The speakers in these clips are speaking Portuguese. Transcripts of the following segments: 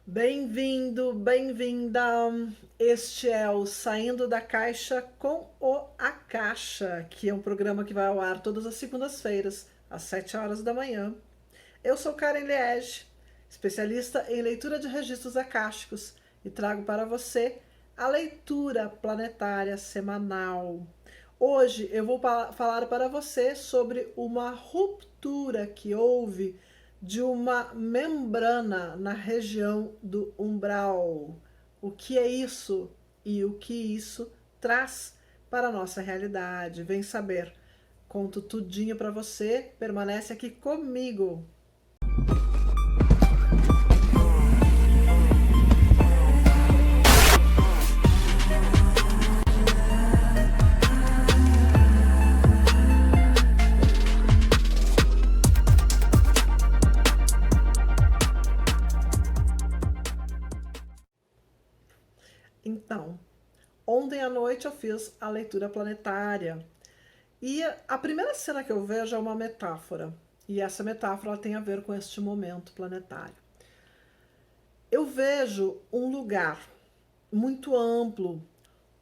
Bem-vindo, bem-vinda. Este é o Saindo da Caixa com o A Caixa, que é um programa que vai ao ar todas as segundas-feiras, às 7 horas da manhã. Eu sou Karen Liege, especialista em leitura de registros acásticos, e trago para você a leitura planetária semanal. Hoje eu vou falar para você sobre uma ruptura que houve de uma membrana na região do umbral. O que é isso e o que isso traz para a nossa realidade? Vem saber. Conto tudinho para você. Permanece aqui comigo. Então, ontem à noite eu fiz a leitura planetária e a primeira cena que eu vejo é uma metáfora, e essa metáfora ela tem a ver com este momento planetário. Eu vejo um lugar muito amplo,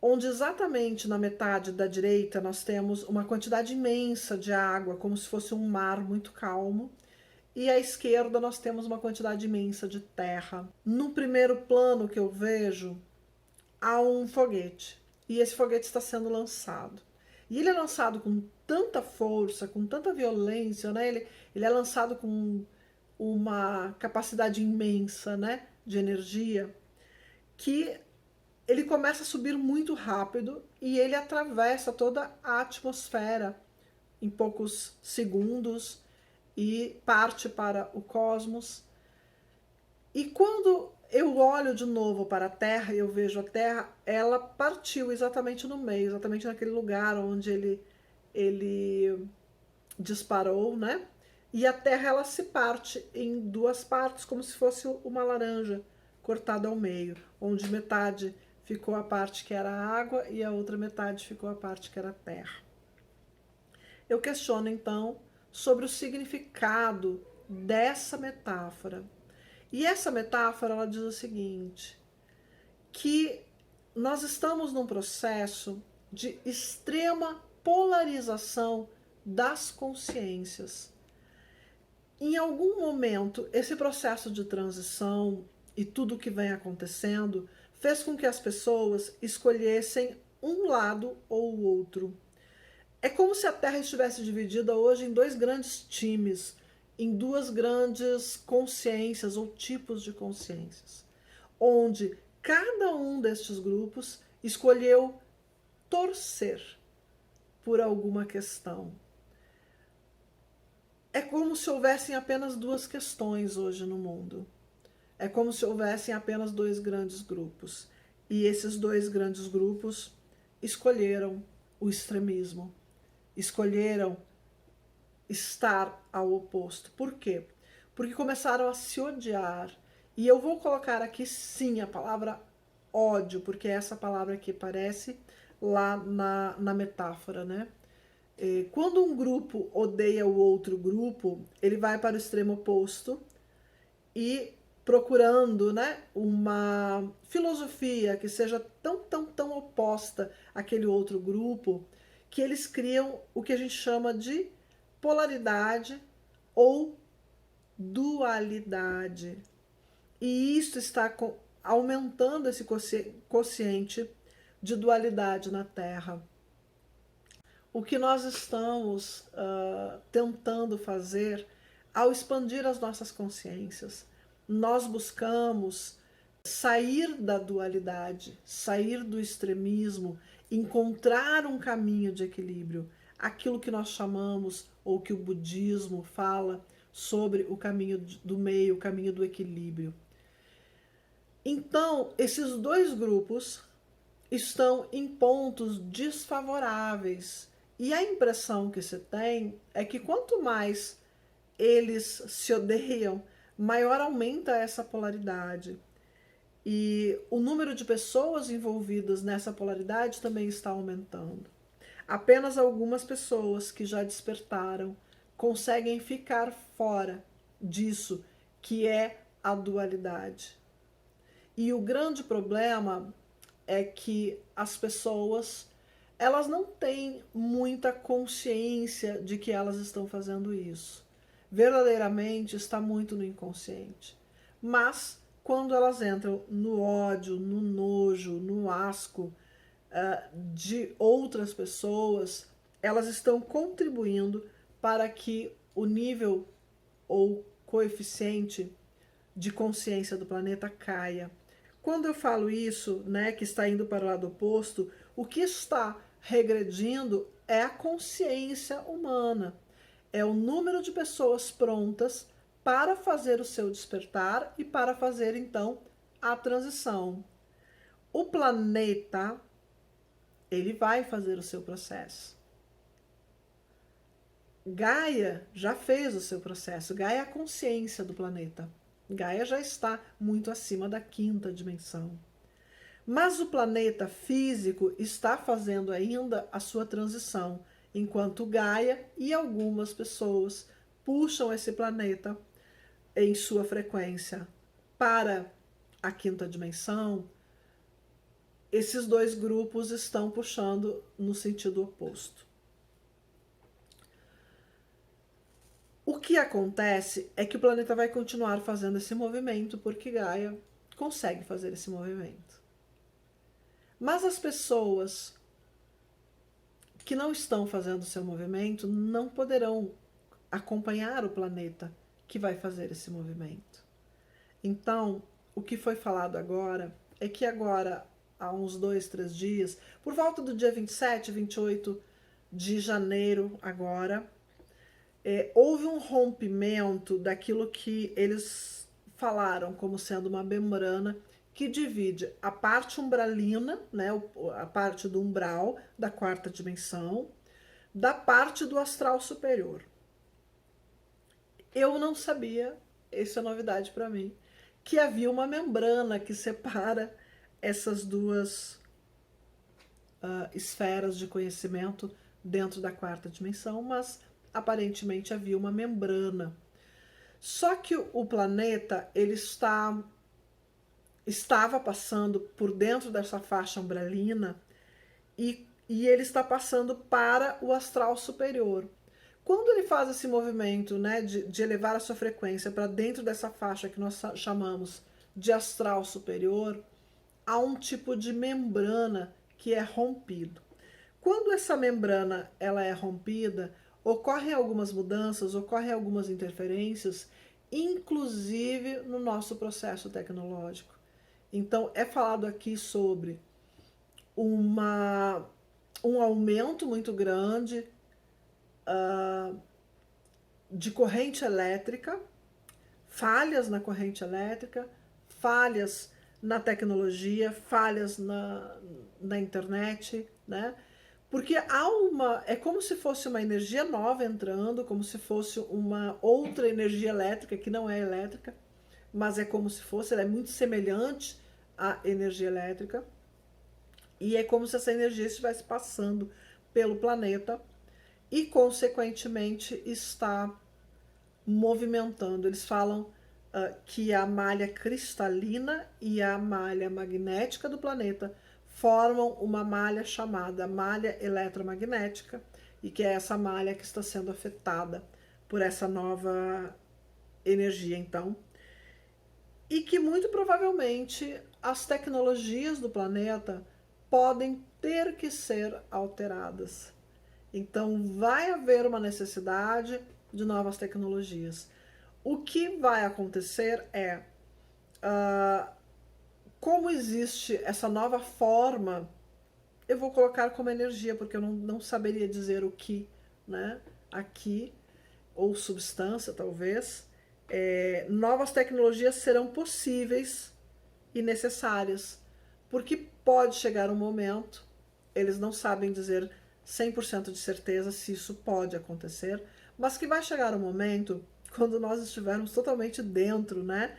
onde exatamente na metade da direita nós temos uma quantidade imensa de água, como se fosse um mar muito calmo, e à esquerda nós temos uma quantidade imensa de terra. No primeiro plano que eu vejo, há um foguete, e esse foguete está sendo lançado. E ele é lançado com tanta força, com tanta violência, né? Ele é lançado com uma capacidade imensa, né, de energia, que ele começa a subir muito rápido e ele atravessa toda a atmosfera em poucos segundos e parte para o cosmos. E quando eu olho de novo para a Terra e eu vejo a Terra, ela partiu exatamente no meio, exatamente naquele lugar onde ele disparou, né? E a Terra ela se parte em duas partes, como se fosse uma laranja cortada ao meio, onde metade ficou a parte que era água e a outra metade ficou a parte que era terra. Eu questiono então sobre o significado dessa metáfora. E essa metáfora ela diz o seguinte, que nós estamos num processo de extrema polarização das consciências. Em algum momento, esse processo de transição e tudo o que vem acontecendo fez com que as pessoas escolhessem um lado ou o outro. É como se a Terra estivesse dividida hoje em dois grandes times, em duas grandes consciências ou tipos de consciências, onde cada um destes grupos escolheu torcer por alguma questão. É como se houvessem apenas duas questões hoje no mundo. É como se houvessem apenas dois grandes grupos. E esses dois grandes grupos escolheram o extremismo. Escolheram estar ao oposto. Por quê? Porque começaram a se odiar. E eu vou colocar aqui sim a palavra ódio, porque é essa palavra que aparece lá na metáfora, né? Quando um grupo odeia o outro grupo, ele vai para o extremo oposto e procurando, né, uma filosofia que seja tão oposta àquele outro grupo, que eles criam o que a gente chama de polaridade ou dualidade. E isso está aumentando esse quociente de dualidade na Terra. O que nós estamos tentando fazer ao expandir as nossas consciências, nós buscamos sair da dualidade, sair do extremismo, encontrar um caminho de equilíbrio, aquilo que nós chamamos, ou que o budismo fala sobre o caminho do meio, o caminho do equilíbrio. Então, esses dois grupos estão em pontos desfavoráveis. E a impressão que se tem é que quanto mais eles se odeiam, maior aumenta essa polaridade. E o número de pessoas envolvidas nessa polaridade também está aumentando. Apenas algumas pessoas que já despertaram conseguem ficar fora disso, que é a dualidade. E o grande problema é que as pessoas, elas não têm muita consciência de que elas estão fazendo isso. Verdadeiramente está muito no inconsciente. Mas quando elas entram no ódio, no nojo, no asco de outras pessoas, elas estão contribuindo para que o nível ou coeficiente de consciência do planeta caia. Quando eu falo isso, né, que está indo para o lado oposto, o que está regredindo é a consciência humana. É o número de pessoas prontas para fazer o seu despertar e para fazer, então, a transição. O planeta, ele vai fazer o seu processo. Gaia já fez o seu processo. Gaia é a consciência do planeta. Gaia já está muito acima da quinta dimensão. Mas o planeta físico está fazendo ainda a sua transição, enquanto Gaia e algumas pessoas puxam esse planeta em sua frequência para a quinta dimensão. Esses dois grupos estão puxando no sentido oposto. O que acontece é que o planeta vai continuar fazendo esse movimento porque Gaia consegue fazer esse movimento. Mas as pessoas que não estão fazendo o seu movimento não poderão acompanhar o planeta que vai fazer esse movimento. Então, o que foi falado agora é que agora, há uns 2, 3 dias, por volta do dia 27, 28 de janeiro agora, houve um rompimento daquilo que eles falaram como sendo uma membrana que divide a parte umbralina, né, a parte do umbral da quarta dimensão, da parte do astral superior. Eu não sabia, isso é novidade para mim, que havia uma membrana que separa essas duas esferas de conhecimento dentro da quarta dimensão, mas aparentemente havia uma membrana. Só que o planeta, ele estava passando por dentro dessa faixa umbralina e ele está passando para o astral superior. Quando ele faz esse movimento, né, de elevar a sua frequência para dentro dessa faixa que nós chamamos de astral superior, há um tipo de membrana que é rompido. Quando essa membrana ela é rompida, ocorrem algumas mudanças, ocorrem algumas interferências, inclusive no nosso processo tecnológico. Então, é falado aqui sobre um aumento muito grande de corrente elétrica, falhas na corrente elétrica, falhas na tecnologia, falhas na internet, né? Porque é como se fosse uma energia nova entrando, como se fosse uma outra energia elétrica, que não é elétrica, mas é como se fosse, ela é muito semelhante à energia elétrica, e é como se essa energia estivesse passando pelo planeta e, consequentemente, está movimentando. Eles falam que a malha cristalina e a malha magnética do planeta formam uma malha chamada malha eletromagnética, e que é essa malha que está sendo afetada por essa nova energia, então, e que muito provavelmente as tecnologias do planeta podem ter que ser alteradas. Então, vai haver uma necessidade de novas tecnologias. O que vai acontecer é, como existe essa nova forma, eu vou colocar como energia, porque eu não saberia dizer o que, né, aqui, ou substância, talvez, novas tecnologias serão possíveis e necessárias, porque pode chegar um momento, eles não sabem dizer 100% de certeza se isso pode acontecer, mas que vai chegar um momento quando nós estivermos totalmente dentro, né,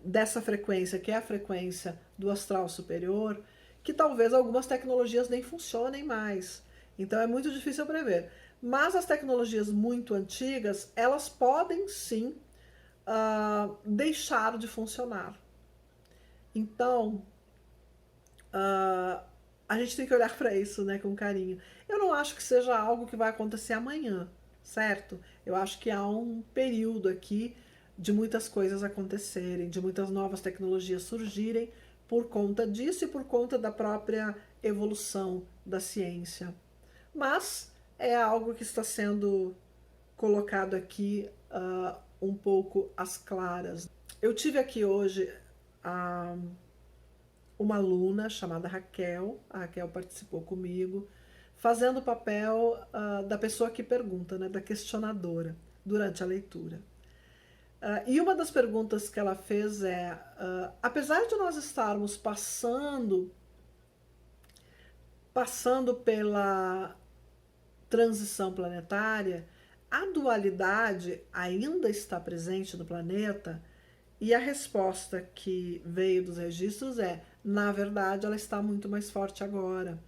dessa frequência, que é a frequência do astral superior, que talvez algumas tecnologias nem funcionem mais. Então é muito difícil prever. Mas as tecnologias muito antigas, elas podem sim deixar de funcionar. Então, a gente tem que olhar para isso, né, com carinho. Eu não acho que seja algo que vai acontecer amanhã, certo? Eu acho que há um período aqui de muitas coisas acontecerem, de muitas novas tecnologias surgirem por conta disso e por conta da própria evolução da ciência. Mas é algo que está sendo colocado aqui um pouco às claras. Eu tive aqui hoje uma aluna chamada Raquel, a Raquel participou comigo, fazendo o papel da pessoa que pergunta, né, da questionadora, durante a leitura. E uma das perguntas que ela fez é, apesar de nós estarmos passando pela transição planetária, a dualidade ainda está presente no planeta? E a resposta que veio dos registros é, na verdade, ela está muito mais forte agora.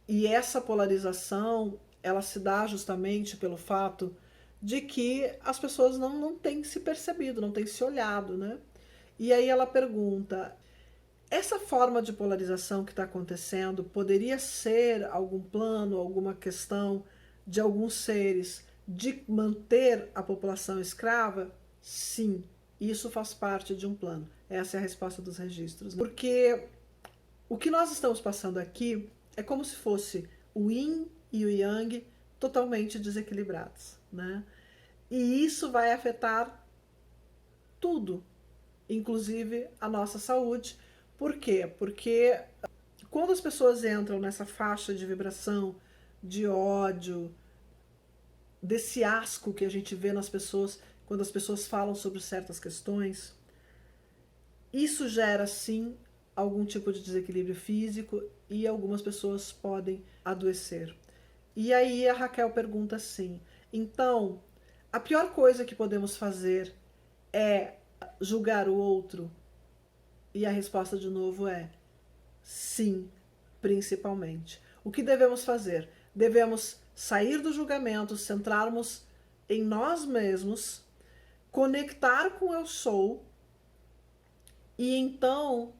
E essa polarização, ela se dá justamente pelo fato de que as pessoas não têm se percebido, não têm se olhado, né? E aí ela pergunta, essa forma de polarização que está acontecendo poderia ser algum plano, alguma questão de alguns seres de manter a população escrava? Sim, isso faz parte de um plano. Essa é a resposta dos registros. Porque o que nós estamos passando aqui é como se fosse o yin e o yang totalmente desequilibrados, né? E isso vai afetar tudo, inclusive a nossa saúde. Por quê? Porque quando as pessoas entram nessa faixa de vibração, de ódio, desse asco que a gente vê nas pessoas quando as pessoas falam sobre certas questões, isso gera sim algum tipo de desequilíbrio físico e algumas pessoas podem adoecer. E aí a Raquel pergunta assim, então, a pior coisa que podemos fazer é julgar o outro? E a resposta de novo é sim, principalmente. O que devemos fazer? Devemos sair do julgamento, centrarmos em nós mesmos, conectar com o eu sou e então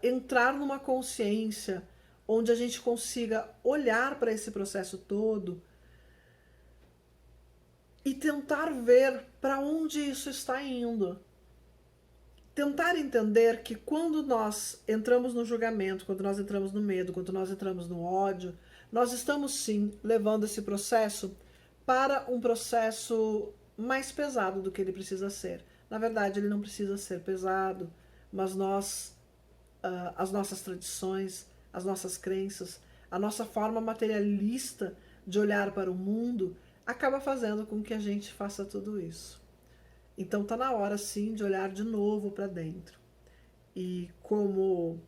entrar numa consciência onde a gente consiga olhar para esse processo todo e tentar ver para onde isso está indo. Tentar entender que quando nós entramos no julgamento, quando nós entramos no medo, quando nós entramos no ódio, nós estamos sim levando esse processo para um processo mais pesado do que ele precisa ser. Na verdade, ele não precisa ser pesado, mas as nossas tradições, as nossas crenças, a nossa forma materialista de olhar para o mundo acaba fazendo com que a gente faça tudo isso. Então está na hora sim de olhar de novo para dentro. E como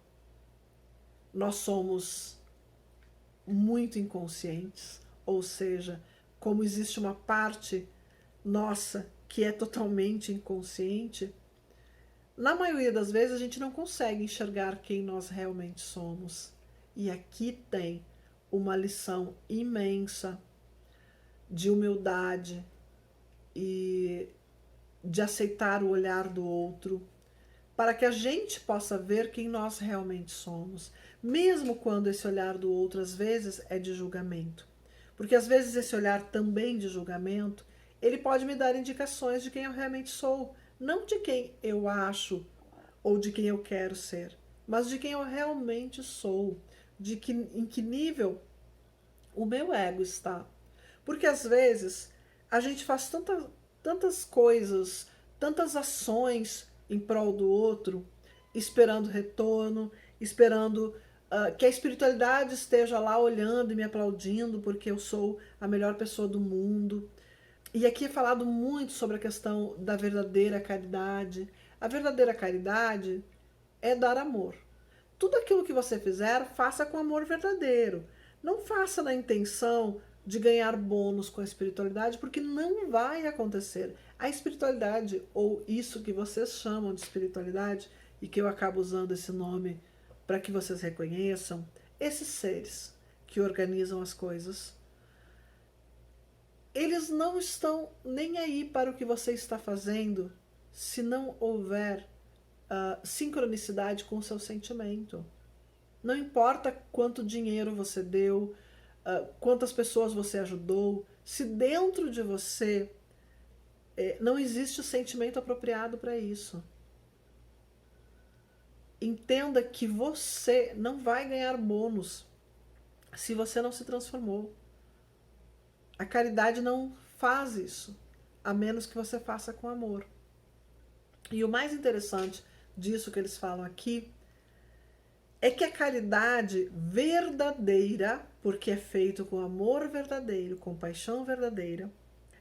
nós somos muito inconscientes, ou seja, como existe uma parte nossa que é totalmente inconsciente, na maioria das vezes a gente não consegue enxergar quem nós realmente somos. E aqui tem uma lição imensa de humildade e de aceitar o olhar do outro, para que a gente possa ver quem nós realmente somos, mesmo quando esse olhar do outro às vezes é de julgamento. Porque às vezes esse olhar também de julgamento, ele pode me dar indicações de quem eu realmente sou, não de quem eu acho ou de quem eu quero ser, mas de quem eu realmente sou, em que nível o meu ego está. Porque às vezes a gente faz tantas coisas, tantas ações em prol do outro, esperando retorno, esperando que a espiritualidade esteja lá olhando e me aplaudindo porque eu sou a melhor pessoa do mundo. E aqui é falado muito sobre a questão da verdadeira caridade. A verdadeira caridade é dar amor. Tudo aquilo que você fizer, faça com amor verdadeiro. Não faça na intenção de ganhar bônus com a espiritualidade, porque não vai acontecer. A espiritualidade, ou isso que vocês chamam de espiritualidade, e que eu acabo usando esse nome para que vocês reconheçam, esses seres que organizam as coisas, eles não estão nem aí para o que você está fazendo se não houver sincronicidade com o seu sentimento. Não importa quanto dinheiro você deu, quantas pessoas você ajudou, se dentro de você não existe o sentimento apropriado para isso. Entenda que você não vai ganhar bônus se você não se transformou. A caridade não faz isso, a menos que você faça com amor. E o mais interessante disso que eles falam aqui é que a caridade verdadeira, porque é feito com amor verdadeiro, com paixão verdadeira,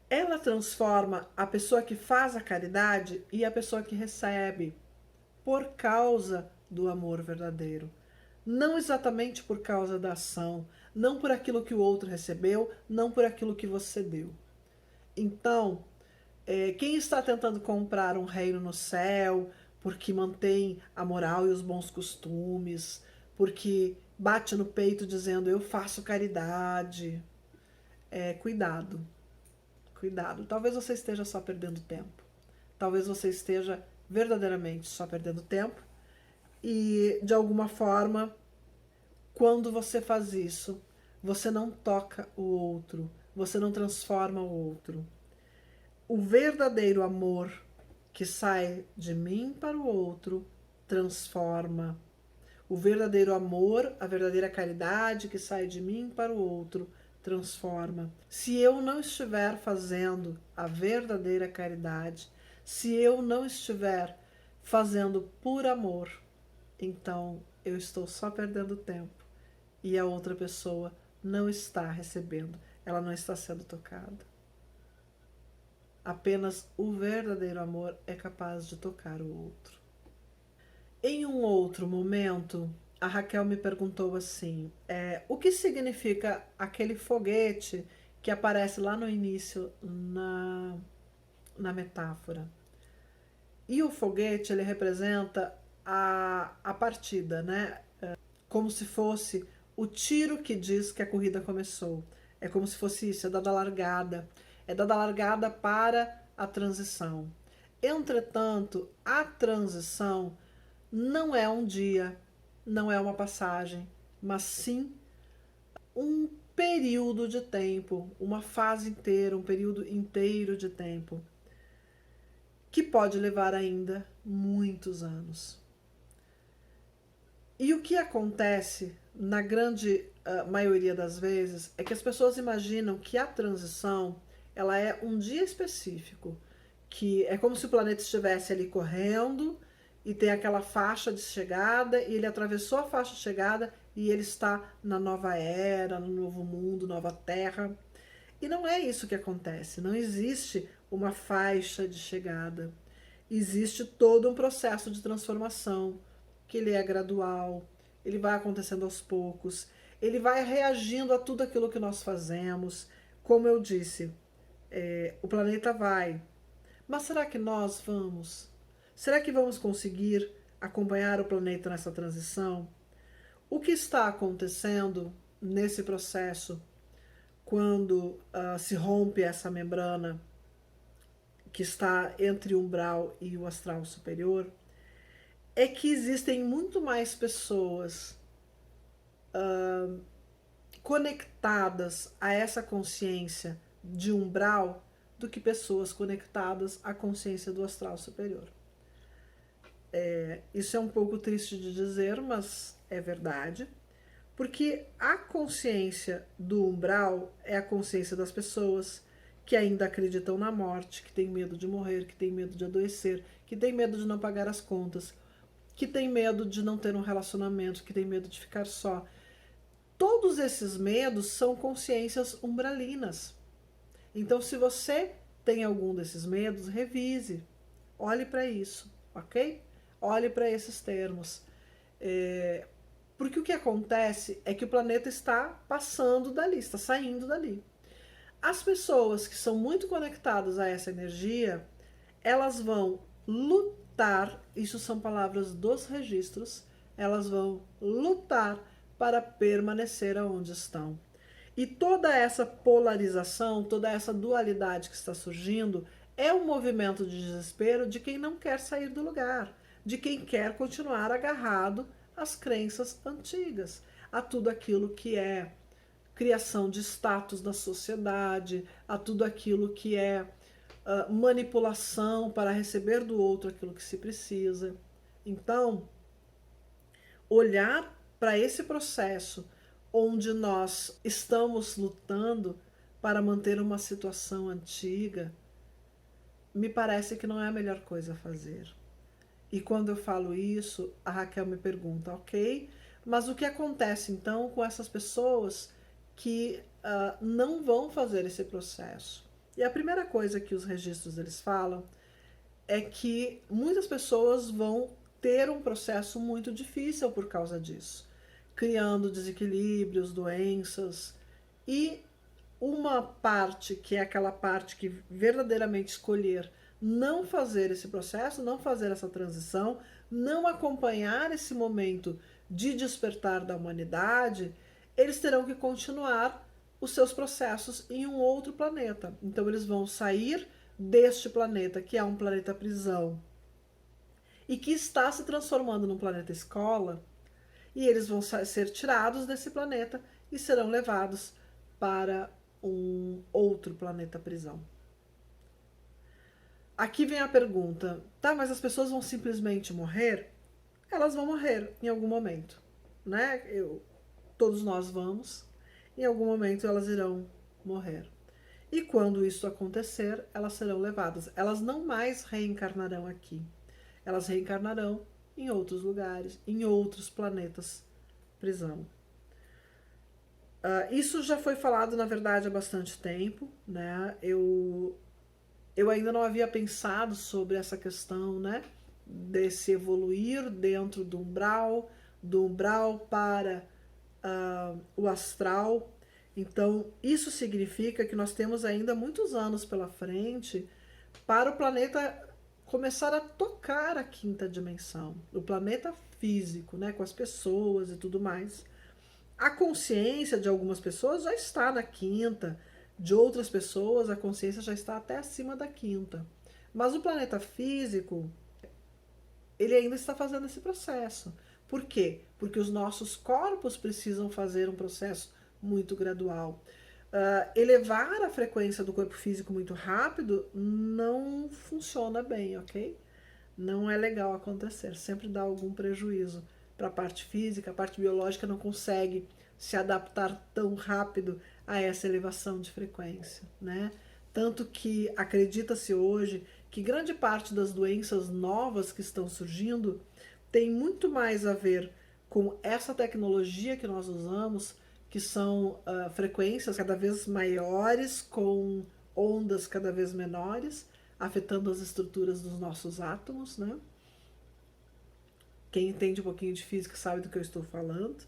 ela transforma a pessoa que faz a caridade e a pessoa que recebe, por causa do amor verdadeiro. Não exatamente por causa da ação, não por aquilo que o outro recebeu, não por aquilo que você deu. Então, quem está tentando comprar um reino no céu, porque mantém a moral e os bons costumes, porque bate no peito dizendo eu faço caridade, cuidado, cuidado. Talvez você esteja só perdendo tempo. Talvez você esteja verdadeiramente só perdendo tempo e, de alguma forma, quando você faz isso, você não toca o outro, você não transforma o outro. O verdadeiro amor que sai de mim para o outro transforma. O verdadeiro amor, a verdadeira caridade que sai de mim para o outro transforma. Se eu não estiver fazendo a verdadeira caridade, se eu não estiver fazendo por amor, então eu estou só perdendo tempo e a outra pessoa não está recebendo, ela não está sendo tocada. Apenas o verdadeiro amor é capaz de tocar o outro. Em um outro momento, a Raquel me perguntou assim, o que significa aquele foguete que aparece lá no início na metáfora? E o foguete, ele representa a partida, né? Como se fosse o tiro que diz que a corrida começou. É como se fosse isso, é dada a largada. É dada a largada para a transição. Entretanto, a transição não é um dia, não é uma passagem, mas sim um período de tempo, uma fase inteira, um período inteiro de tempo, que pode levar ainda muitos anos. E o que acontece, na grande maioria das vezes, é que as pessoas imaginam que a transição ela é um dia específico, que é como se o planeta estivesse ali correndo e tem aquela faixa de chegada e ele atravessou a faixa de chegada e ele está na nova era, no novo mundo, nova terra. E não é isso que acontece, não existe uma faixa de chegada. Existe todo um processo de transformação, que ele é gradual, ele vai acontecendo aos poucos, ele vai reagindo a tudo aquilo que nós fazemos. Como eu disse, o planeta vai. Mas será que nós vamos? Será que vamos conseguir acompanhar o planeta nessa transição? O que está acontecendo nesse processo quando se rompe essa membrana que está entre o umbral e o astral superior, é que existem muito mais pessoas conectadas a essa consciência de umbral do que pessoas conectadas à consciência do astral superior. Isso é um pouco triste de dizer, mas é verdade, porque a consciência do umbral é a consciência das pessoas que ainda acreditam na morte, que tem medo de morrer, que tem medo de adoecer, que tem medo de não pagar as contas, que tem medo de não ter um relacionamento, que tem medo de ficar só. Todos esses medos são consciências umbralinas. Então, se você tem algum desses medos, revise, olhe para isso, ok? Olhe para esses termos. Porque o que acontece é que o planeta está passando dali, está saindo dali. As pessoas que são muito conectadas a essa energia, elas vão lutar, isso são palavras dos registros, elas vão lutar para permanecer aonde estão. E toda essa polarização, toda essa dualidade que está surgindo, é um movimento de desespero de quem não quer sair do lugar, de quem quer continuar agarrado às crenças antigas, a tudo aquilo que é criação de status na sociedade, a tudo aquilo que é manipulação para receber do outro aquilo que se precisa. Então, olhar para esse processo onde nós estamos lutando para manter uma situação antiga, me parece que não é a melhor coisa a fazer. E quando eu falo isso, a Raquel me pergunta, ok, mas o que acontece então com essas pessoas que não vão fazer esse processo? E a primeira coisa que os registros eles falam é que muitas pessoas vão ter um processo muito difícil por causa disso, criando desequilíbrios, doenças, e uma parte, que é aquela parte que verdadeiramente escolher não fazer esse processo, não fazer essa transição, não acompanhar esse momento de despertar da humanidade, eles terão que continuar os seus processos em um outro planeta. Então eles vão sair deste planeta, que é um planeta prisão, e que está se transformando num planeta escola, e eles vão ser tirados desse planeta e serão levados para um outro planeta prisão. Aqui vem a pergunta, tá, mas as pessoas vão simplesmente morrer? Elas vão morrer em algum momento, né? Todos nós vamos, em algum momento elas irão morrer. E quando isso acontecer, elas serão levadas. Elas não mais reencarnarão aqui. Elas reencarnarão em outros lugares, em outros planetas prisão. Isso já foi falado, na verdade, há bastante tempo, né? Eu ainda não havia pensado sobre essa questão, né? Desse evoluir dentro do umbral para o astral. Então, isso significa que nós temos ainda muitos anos pela frente para o planeta começar a tocar a quinta dimensão, o planeta físico, né, com as pessoas e tudo mais. A consciência de algumas pessoas já está na quinta, de outras pessoas a consciência já está até acima da quinta. Mas o planeta físico, ele ainda está fazendo esse processo. Por quê? Porque os nossos corpos precisam fazer um processo muito gradual. Elevar a frequência do corpo físico muito rápido não funciona bem, ok? Não é legal acontecer, sempre dá algum prejuízo para a parte física, a parte biológica não consegue se adaptar tão rápido a essa elevação de frequência, né? Tanto que acredita-se hoje que grande parte das doenças novas que estão surgindo tem muito mais a ver com essa tecnologia que nós usamos, que são frequências cada vez maiores, com ondas cada vez menores, afetando as estruturas dos nossos átomos, né? Quem entende um pouquinho de física sabe do que eu estou falando.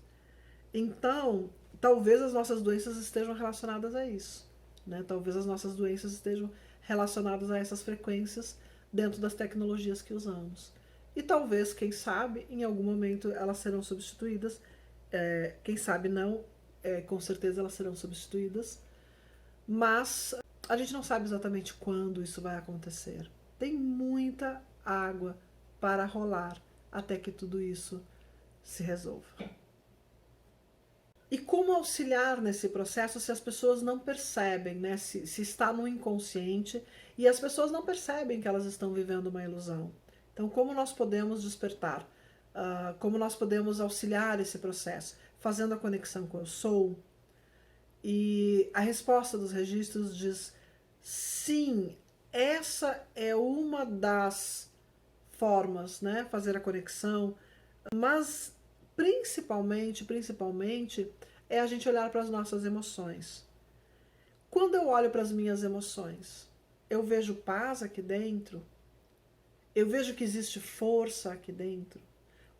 Então, talvez as nossas doenças estejam relacionadas a isso, né? Talvez as nossas doenças estejam relacionadas a essas frequências dentro das tecnologias que usamos. E talvez, quem sabe, em algum momento elas serão substituídas. Quem sabe não, com certeza elas serão substituídas. Mas a gente não sabe exatamente quando isso vai acontecer. Tem muita água para rolar até que tudo isso se resolva. E como auxiliar nesse processo se as pessoas não percebem, né? Se está no inconsciente e as pessoas não percebem que elas estão vivendo uma ilusão. Então, como nós podemos despertar? Como nós podemos auxiliar esse processo? Fazendo a conexão com o eu sou. E a resposta dos registros diz: sim, essa é uma das formas, né? Fazer a conexão, mas principalmente, é a gente olhar para as nossas emoções. Quando eu olho para as minhas emoções, eu vejo paz aqui dentro, eu vejo que existe força aqui dentro,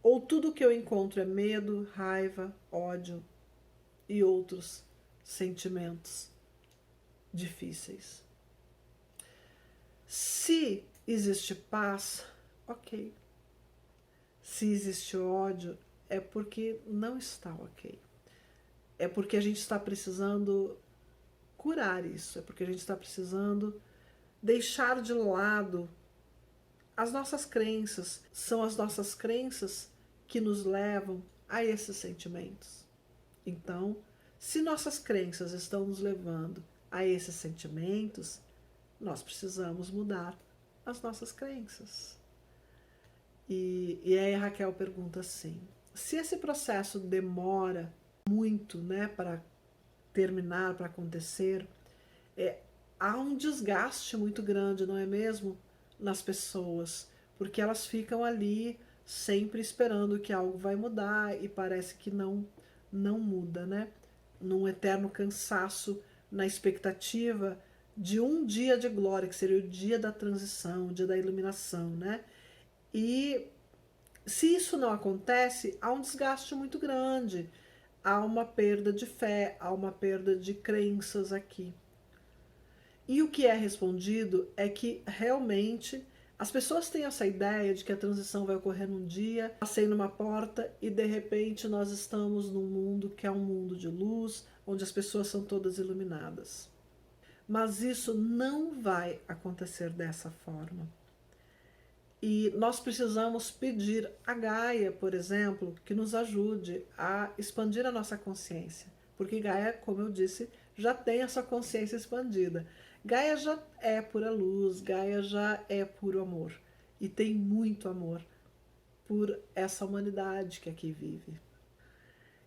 ou tudo que eu encontro é medo, raiva, ódio e outros sentimentos difíceis. Se existe paz, ok. Se existe ódio, é porque não está ok. É porque a gente está precisando curar isso, é porque a gente está precisando deixar de lado As nossas crenças são as nossas crenças que nos levam a esses sentimentos. Então, se nossas crenças estão nos levando a esses sentimentos, nós precisamos mudar as nossas crenças. E aí a Raquel pergunta assim, se esse processo demora muito, né, para terminar, para acontecer, há um desgaste muito grande, não é mesmo? Nas pessoas, porque elas ficam ali sempre esperando que algo vai mudar e parece que não muda, né? Num eterno cansaço, na expectativa de um dia de glória, que seria o dia da transição, o dia da iluminação, né? E se isso não acontece, há um desgaste muito grande, há uma perda de fé, há uma perda de crenças aqui. E o que é respondido é que realmente as pessoas têm essa ideia de que a transição vai ocorrer num dia, passei numa porta e de repente nós estamos num mundo que é um mundo de luz, onde as pessoas são todas iluminadas. Mas isso não vai acontecer dessa forma. E nós precisamos pedir a Gaia, por exemplo, que nos ajude a expandir a nossa consciência. Porque Gaia, como eu disse, já tem essa consciência expandida. Gaia já é pura luz, Gaia já é puro amor. E tem muito amor por essa humanidade que aqui vive.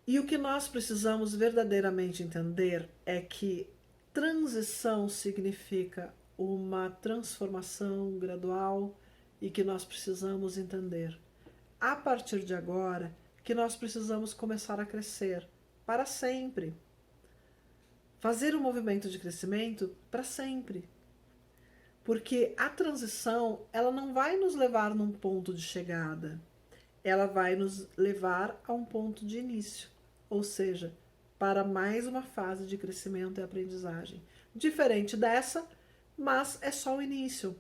E o que nós precisamos verdadeiramente entender é que transição significa uma transformação gradual e que nós precisamos entender, a partir de agora, que nós precisamos começar a crescer para sempre. Fazer um movimento de crescimento para sempre. Porque a transição, ela não vai nos levar num ponto de chegada. Ela vai nos levar a um ponto de início. Ou seja, para mais uma fase de crescimento e aprendizagem. Diferente dessa, mas é só o início.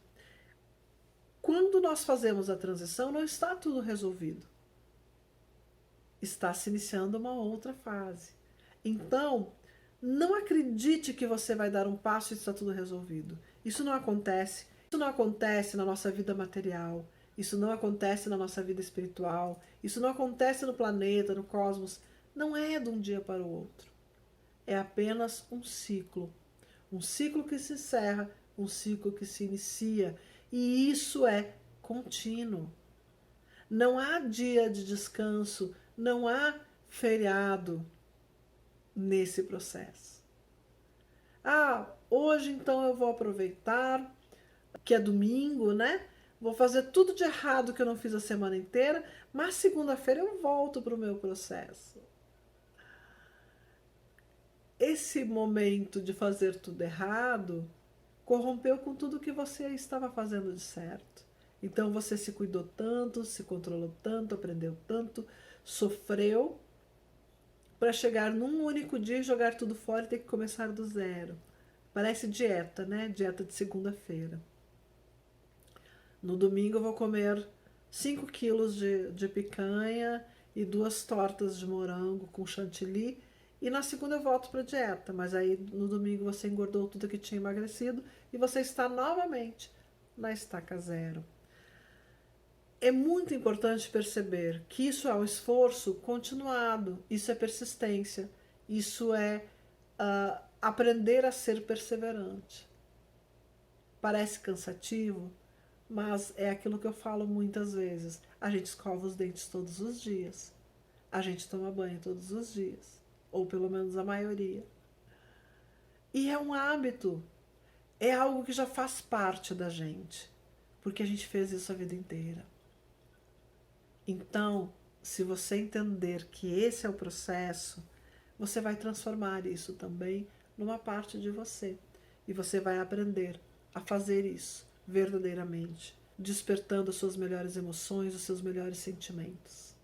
Quando nós fazemos a transição, não está tudo resolvido. Está se iniciando uma outra fase. Então, não acredite que você vai dar um passo e está tudo resolvido. Isso não acontece. Isso não acontece na nossa vida material. Isso não acontece na nossa vida espiritual. Isso não acontece no planeta, no cosmos. Não é de um dia para o outro. É apenas um ciclo. Um ciclo que se encerra, um ciclo que se inicia. E isso é contínuo. Não há dia de descanso, não há feriado nesse processo. Ah, hoje então eu vou aproveitar que é domingo, né? Vou fazer tudo de errado que eu não fiz a semana inteira, mas segunda-feira eu volto para o meu processo. Esse momento de fazer tudo errado corrompeu com tudo que você estava fazendo de certo. Então você se cuidou tanto, se controlou tanto, aprendeu tanto, sofreu para chegar num único dia e jogar tudo fora e ter que começar do zero. Parece dieta, né? Dieta de segunda-feira. No domingo eu vou comer 5 quilos de picanha e 2 tortas de morango com chantilly. E na segunda eu volto para a dieta, mas aí no domingo você engordou tudo que tinha emagrecido e você está novamente na estaca zero. É muito importante perceber que isso é um esforço continuado, isso é persistência, isso é aprender a ser perseverante. Parece cansativo, mas é aquilo que eu falo muitas vezes. A gente escova os dentes todos os dias, a gente toma banho todos os dias, ou pelo menos a maioria. E é um hábito, é algo que já faz parte da gente, porque a gente fez isso a vida inteira. Então, se você entender que esse é o processo, você vai transformar isso também numa parte de você. E você vai aprender a fazer isso verdadeiramente, despertando as suas melhores emoções, os seus melhores sentimentos.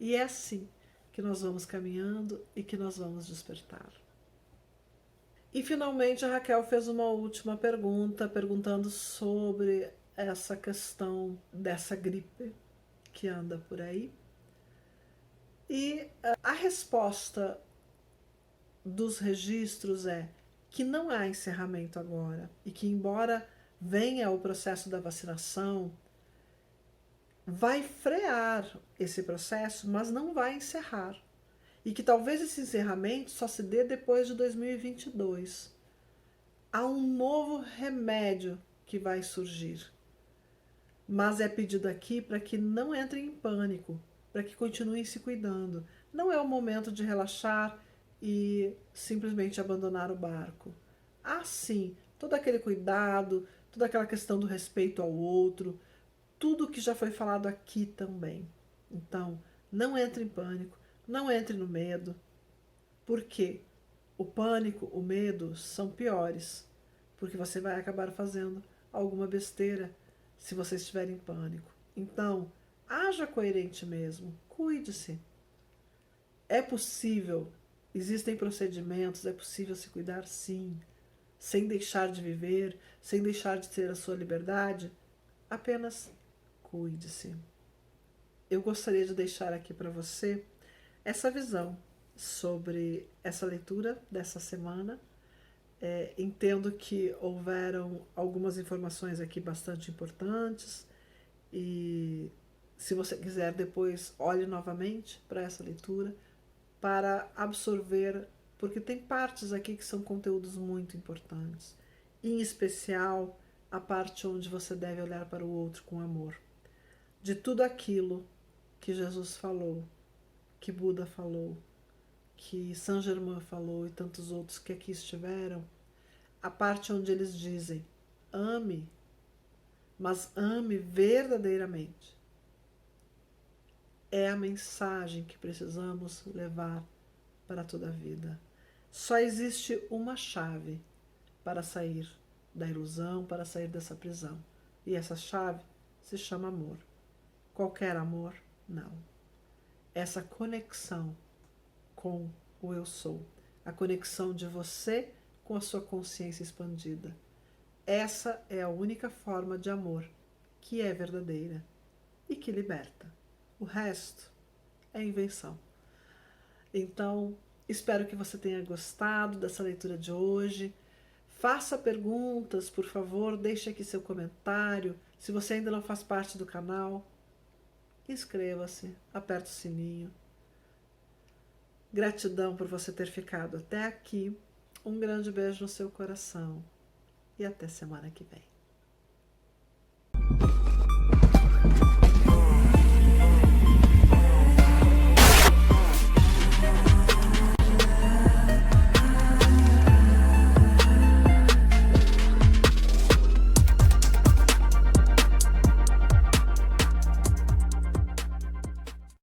E é assim que nós vamos caminhando e que nós vamos despertar. E finalmente a Raquel fez uma última pergunta, perguntando sobre essa questão dessa gripe que anda por aí. E a resposta dos registros é que não há encerramento agora e que, embora venha o processo da vacinação, vai frear esse processo, mas não vai encerrar. E que talvez esse encerramento só se dê depois de 2022. Há um novo remédio que vai surgir. Mas é pedido aqui para que não entrem em pânico, para que continuem se cuidando. Não é o momento de relaxar e simplesmente abandonar o barco. Há sim todo aquele cuidado, toda aquela questão do respeito ao outro, tudo que já foi falado aqui também. Então, não entre em pânico, não entre no medo, porque o pânico, o medo são piores, porque você vai acabar fazendo alguma besteira se você estiver em pânico. Então, haja coerente mesmo, cuide-se. É possível, existem procedimentos, é possível se cuidar sim, sem deixar de viver, sem deixar de ter a sua liberdade, apenas cuide-se. Eu gostaria de deixar aqui para você essa visão sobre essa leitura dessa semana. Entendo que houveram algumas informações aqui bastante importantes e se você quiser depois olhe novamente para essa leitura para absorver, porque tem partes aqui que são conteúdos muito importantes, em especial a parte onde você deve olhar para o outro com amor. De tudo aquilo que Jesus falou, que Buda falou, que Saint Germain falou e tantos outros que aqui estiveram, a parte onde eles dizem: ame, mas ame verdadeiramente. É a mensagem que precisamos levar para toda a vida. Só existe uma chave para sair da ilusão, para sair dessa prisão. E essa chave se chama amor. Qualquer amor, não. Essa conexão com o eu sou. A conexão de você com a sua consciência expandida. Essa é a única forma de amor que é verdadeira e que liberta. O resto é invenção. Então, espero que você tenha gostado dessa leitura de hoje. Faça perguntas, por favor, deixe aqui seu comentário. Se você ainda não faz parte do canal, inscreva-se, aperte o sininho. Gratidão por você ter ficado até aqui. Um grande beijo no seu coração e até semana que vem.